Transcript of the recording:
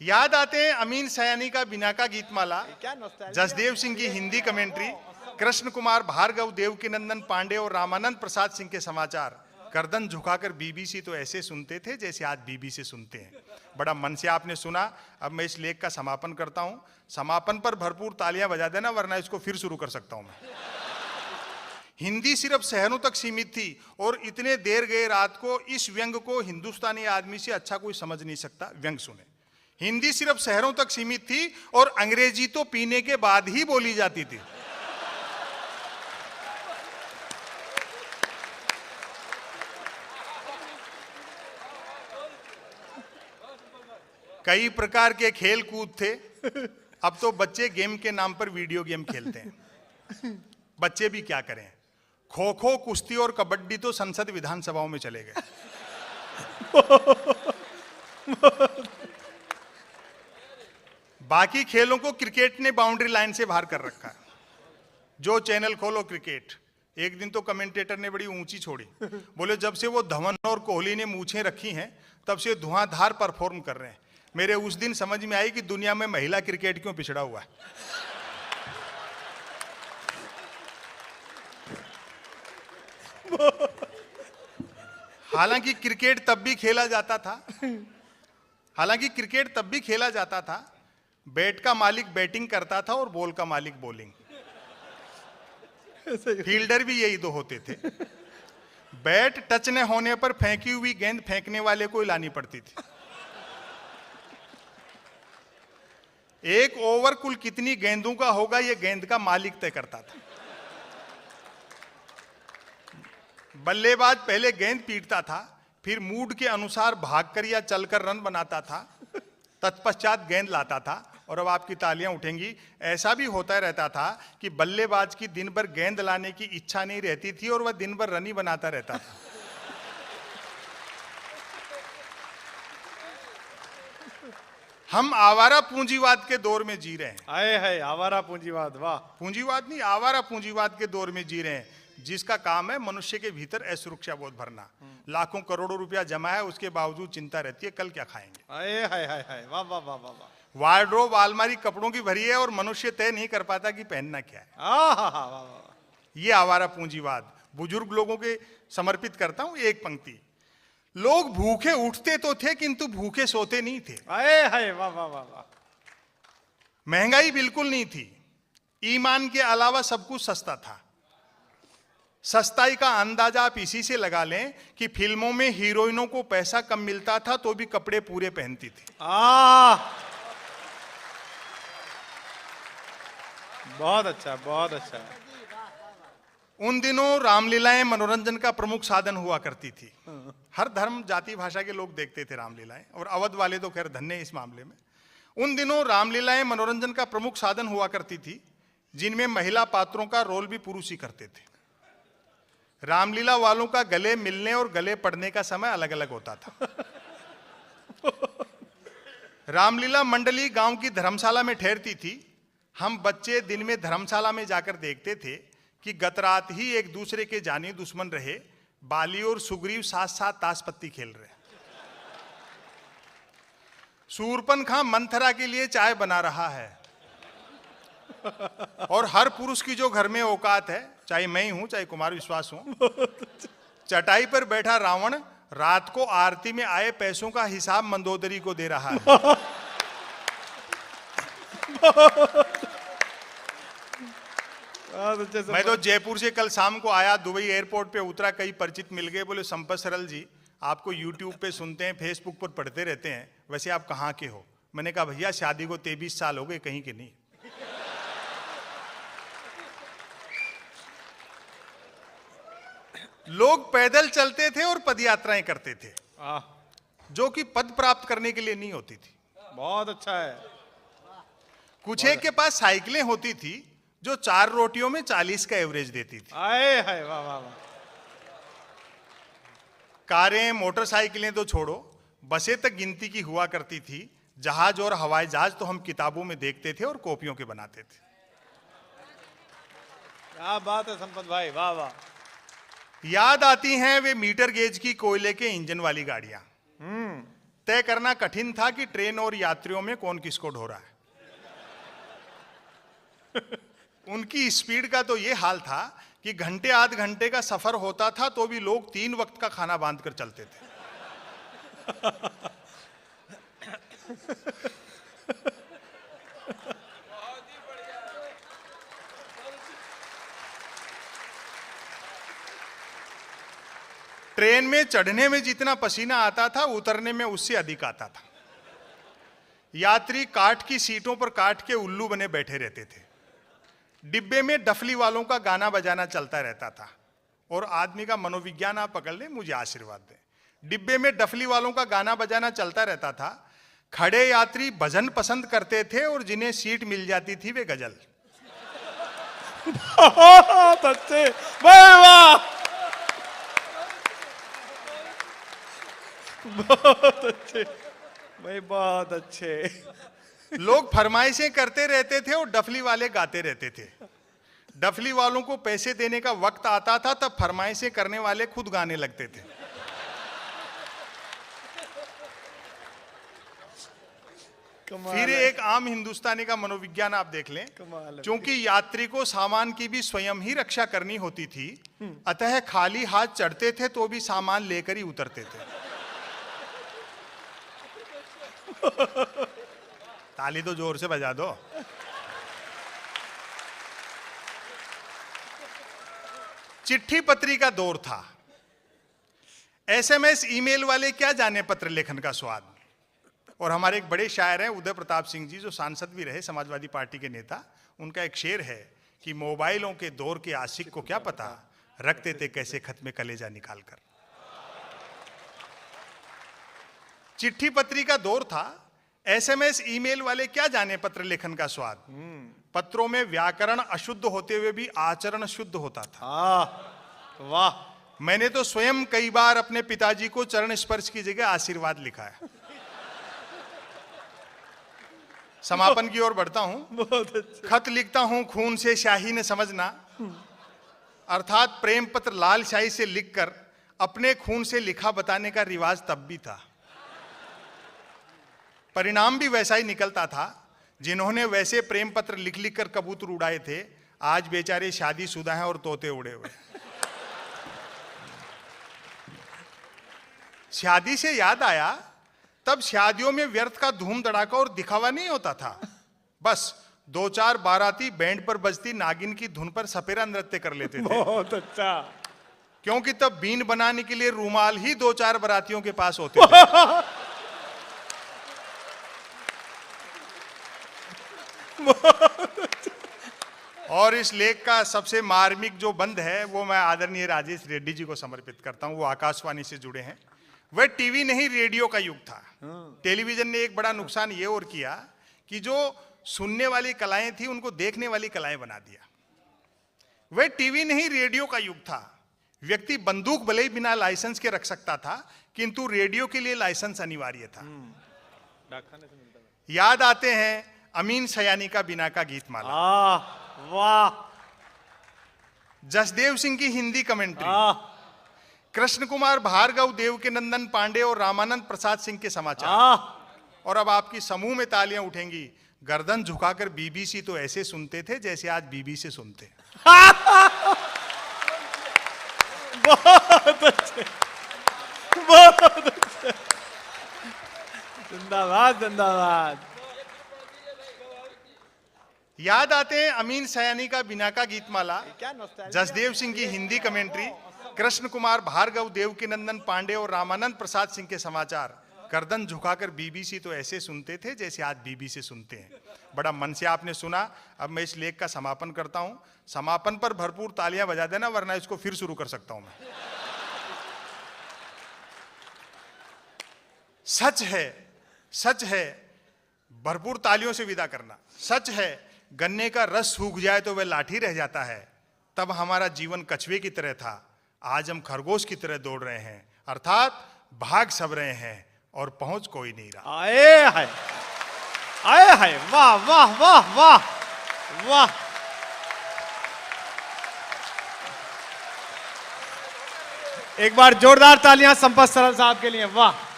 याद आते हैं अमीन सयानी का बिना का गीतमाला, क्या जसदेव सिंह की हिंदी कमेंट्री, कृष्ण कुमार भार्गव, देवकीनंदन पांडे और रामानंद प्रसाद सिंह के समाचार। गर्दन झुकाकर बीबीसी तो ऐसे सुनते थे जैसे आज बीबीसी सुनते हैं। बड़ा मन से आपने सुना। अब मैं इस लेख का समापन करता हूं। समापन पर भरपूर तालियां बजा देना, वरना इसको फिर शुरू कर सकता हूं मैं। हिंदी सिर्फ शहरों तक सीमित थी और इतने देर गए रात को इस व्यंग को हिंदुस्तानी आदमी से अच्छा कोई समझ नहीं सकता। व्यंग सुने। हिंदी सिर्फ शहरों तक सीमित थी और अंग्रेजी तो पीने के बाद ही बोली जाती थी। कई प्रकार के खेल कूद थे। अब तो बच्चे गेम के नाम पर वीडियो गेम खेलते हैं। बच्चे भी क्या करें। खो खो, कुश्ती और कबड्डी तो संसद विधानसभाओं में चले गए। बाकी खेलों को क्रिकेट ने बाउंड्री लाइन से बाहर कर रखा है। जो चैनल खोलो क्रिकेट। एक दिन तो कमेंटेटर ने बड़ी ऊंची छोड़ी, बोले जब से वो धवन और कोहली ने मूछें रखी हैं तब से धुआंधार परफॉर्म कर रहे हैं। मेरे उस दिन समझ में आई कि दुनिया में महिला क्रिकेट क्यों पिछड़ा हुआ है। हालांकि क्रिकेट तब भी खेला जाता था। बैट का मालिक बैटिंग करता था और बॉल का मालिक बॉलिंग। फील्डर भी यही दो होते थे। बैट टच न होने पर फेंकी हुई गेंद फेंकने वाले को लानी पड़ती थी। एक ओवर कुल कितनी गेंदों का होगा यह गेंद का मालिक तय करता था। बल्लेबाज पहले गेंद पीटता था, फिर मूड के अनुसार भागकर या चलकर रन बनाता था, तत्पश्चात गेंद लाता था। और अब आपकी तालियां उठेंगी। ऐसा भी होता रहता था कि बल्लेबाज की दिन भर गेंद लाने की इच्छा नहीं रहती थी और वह दिन भर रन ही बनाता रहता था। हम आवारा पूंजीवाद के दौर में जी रहे हैं। आए है आवारा पूंजीवाद। वाह। पूंजीवाद नहीं, आवारा पूंजीवाद के दौर में जी रहे हैं, जिसका काम है मनुष्य के भीतर असुरक्षा बोध भरना। लाखों करोड़ों रुपया जमा है, उसके बावजूद चिंता रहती है कल क्या खाएंगे। आए हाय हाय हाय। वाह वाह वाह वाह वाह। वार्डरोब अलमारी कपड़ों की भरी है और मनुष्य तय नहीं कर पाता कि पहनना क्या है। ये आवारा पूंजीवाद। बुजुर्ग लोगों के समर्पित करता हूं एक पंक्ति। लोग भूखे उठते तो थे किंतु भूखे सोते नहीं थे। आए हाय वाह वाह वाह वाह। महंगाई बिल्कुल नहीं थी। ईमान के अलावा सब कुछ सस्ता था। सस्ताई का अंदाजा आप इसी से लगा लें कि फिल्मों में हीरोइनों को पैसा कम मिलता था तो भी कपड़े पूरे पहनती थी। बहुत अच्छा, बहुत अच्छा। उन दिनों रामलीलाएं मनोरंजन का प्रमुख साधन हुआ करती थी। हर धर्म जाति भाषा के लोग देखते थे रामलीलाएं, और अवध वाले तो खैर धन्य इस मामले में। उन दिनों रामलीलाएं मनोरंजन का प्रमुख साधन हुआ करती थी, जिनमें महिला पात्रों का रोल भी पुरुष ही करते थे। रामलीला वालों का गले मिलने और गले पड़ने का समय अलग अलग होता था। रामलीला मंडली गांव की धर्मशाला में ठहरती थी। हम बच्चे दिन में धर्मशाला में जाकर देखते थे कि गत रात ही एक दूसरे के जानी दुश्मन रहे बाली और सुग्रीव साथ साथ ताश पत्ती खेल रहे। शूरपनखा मंथरा के लिए चाय बना रहा है, और हर पुरुष की जो घर में औकात है, चाहे मैं ही हूं चाहे कुमार विश्वास हूं, चटाई पर बैठा रावण रात को आरती में आए पैसों का हिसाब मंदोदरी को दे रहा है। मैं तो जयपुर से कल शाम को आया, दुबई एयरपोर्ट पे उतरा, कई परिचित मिल गए, बोले संपत सरल जी आपको यूट्यूब पे सुनते हैं, फेसबुक पर पढ़ते रहते हैं, वैसे आप कहाँ के हो? मैंने कहा भैया शादी को 23 साल हो गए, कहीं के नहीं। लोग पैदल चलते थे और पदयात्राएं करते थे, जो कि पद प्राप्त करने के लिए नहीं होती थी। बहुत अच्छा है। कुछ एक के पास साइकिलें होती थी जो 4 रोटियों में 40 का एवरेज देती थी। आए हाय वाह वाह वाह। कारें मोटरसाइकिलें तो छोड़ो, बसें तक गिनती की हुआ करती थी। जहाज और हवाई जहाज तो हम किताबों में देखते थे और कॉपियों के बनाते थे। क्या बात है संपत भाई, वाह वाह। याद आती हैं वे मीटर गेज की कोयले के इंजन वाली गाड़ियां। तय करना कठिन था कि ट्रेन और यात्रियों में कौन किसको ढो रहा है। उनकी स्पीड का तो ये हाल था कि घंटे आध घंटे का सफर होता था तो भी लोग 3 वक्त का खाना बांध कर चलते थे। ट्रेन में चढ़ने में जितना पसीना आता था उतरने में उससे अधिक आता था। यात्री काठ की सीटों पर काठ के उल्लू बने बैठे रहते थे। डिब्बे में डफली वालों का गाना बजाना चलता रहता था। और आदमी का मनोविज्ञान आप पकड़ लें, मुझे आशीर्वाद दें। डिब्बे में डफली वालों का गाना बजाना चलता रहता था। खड़े यात्री भजन पसंद करते थे और जिन्हें सीट मिल जाती थी वे गजल। बहुत अच्छे भाई, वाह, बहुत अच्छे भाई, बहुत अच्छे। लोग फरमाइशें करते रहते थे और डफली वाले गाते रहते थे। डफली वालों को पैसे देने का वक्त आता था तब फरमाइशें करने वाले खुद गाने लगते थे। फिर एक आम हिंदुस्तानी का मनोविज्ञान आप देख लें। क्योंकि यात्री को सामान की भी स्वयं ही रक्षा करनी होती थी, अतः खाली हाथ चढ़ते थे तो भी सामान लेकर ही उतरते थे। ताली तो जोर से बजा दो। चिट्ठी पत्री का दौर था। एसएमएस ईमेल वाले क्या जाने पत्र लेखन का स्वाद। और हमारे एक बड़े शायर हैं उदय प्रताप सिंह जी, जो सांसद भी रहे, समाजवादी पार्टी के नेता। उनका एक शेर है कि मोबाइलों के दौर के आशिक को क्या पता, रखते थे कैसे खत में कलेजा निकाल कर। चिट्ठी पत्री का दौर था। एसएमएस ईमेल वाले क्या जाने पत्र लेखन का स्वाद। पत्रों में व्याकरण अशुद्ध होते हुए भी आचरण शुद्ध होता था। वाह। मैंने तो स्वयं कई बार अपने पिताजी को चरण स्पर्श की जगह आशीर्वाद लिखा है। समापन की ओर बढ़ता हूं। खत लिखता हूं खून से शाही ने समझना, अर्थात प्रेम पत्र लाल शाही से लिखकर अपने खून से लिखा बताने का रिवाज तब भी था। परिणाम भी वैसा ही निकलता था। जिन्होंने वैसे प्रेम पत्र लिख लिख कर कबूतर उड़ाए थे, आज बेचारे शादीशुदा हैं और तोते उड़े हुए। शादी से याद आया, तब शादियों में व्यर्थ का धूम धड़ाका और दिखावा नहीं होता था। बस 2-4 बाराती बैंड पर बजती नागिन की धुन पर सपेरा नृत्य कर लेते थे। बहुत अच्छा। क्योंकि तब बीन बनाने के लिए रूमाल ही 2-4 बारातियों के पास होते थे। और इस लेख का सबसे मार्मिक जो बंद है वो मैं आदरणीय राजेश रेड्डी जी को समर्पित करता हूं। वो आकाशवाणी से जुड़े हैं। वह टीवी नहीं रेडियो का युग था। टेलीविजन ने एक बड़ा नुकसान ये और किया कि जो सुनने वाली कलाएं थी उनको देखने वाली कलाएं बना दिया। वह टीवी नहीं रेडियो का युग था। व्यक्ति बंदूक भले ही बिना लाइसेंस के रख सकता था, किंतु रेडियो के लिए लाइसेंस अनिवार्य था। याद आते हैं अमीन सयानी का बिना का गीत माला। वाह। जसदेव सिंह की हिंदी कमेंट्री, कृष्ण कुमार भार्गव, देवकीनंदन पांडे और रामानंद प्रसाद सिंह के समाचार। और अब आपकी समूह में तालियां उठेंगी। गर्दन झुकाकर बीबीसी तो ऐसे सुनते थे जैसे आज बीबीसी सुनते हैं। बहुत अच्छे, बहुत अच्छे। जिंदाबाद, जिंदाबाद। याद आते हैं अमीन सयानी का बिना का गीतमाला, जसदेव सिंह की हिंदी कमेंट्री, कृष्ण कुमार भार्गव, देवकीनंदन पांडे और रामानंद प्रसाद सिंह के समाचार। गर्दन झुकाकर बीबीसी तो ऐसे सुनते थे जैसे आज बीबीसी सुनते हैं। बड़ा मन से आपने सुना। अब मैं इस लेख का समापन करता हूं। समापन पर भरपूर तालियां बजा देना, वरना इसको फिर शुरू कर सकता हूं मैं। सच है, सच है, भरपूर तालियों से विदा करना। सच है, गन्ने का रस सूख जाए तो वह लाठी रह जाता है। तब हमारा जीवन कछुए की तरह था, आज हम खरगोश की तरह दौड़ रहे हैं। अर्थात भाग सब रहे हैं और पहुंच कोई नहीं रहा। आए हाय, आए हाय, वाह वाह वाह वाह वाह। एक बार जोरदार तालियां संपत सरल साहब के लिए। वाह।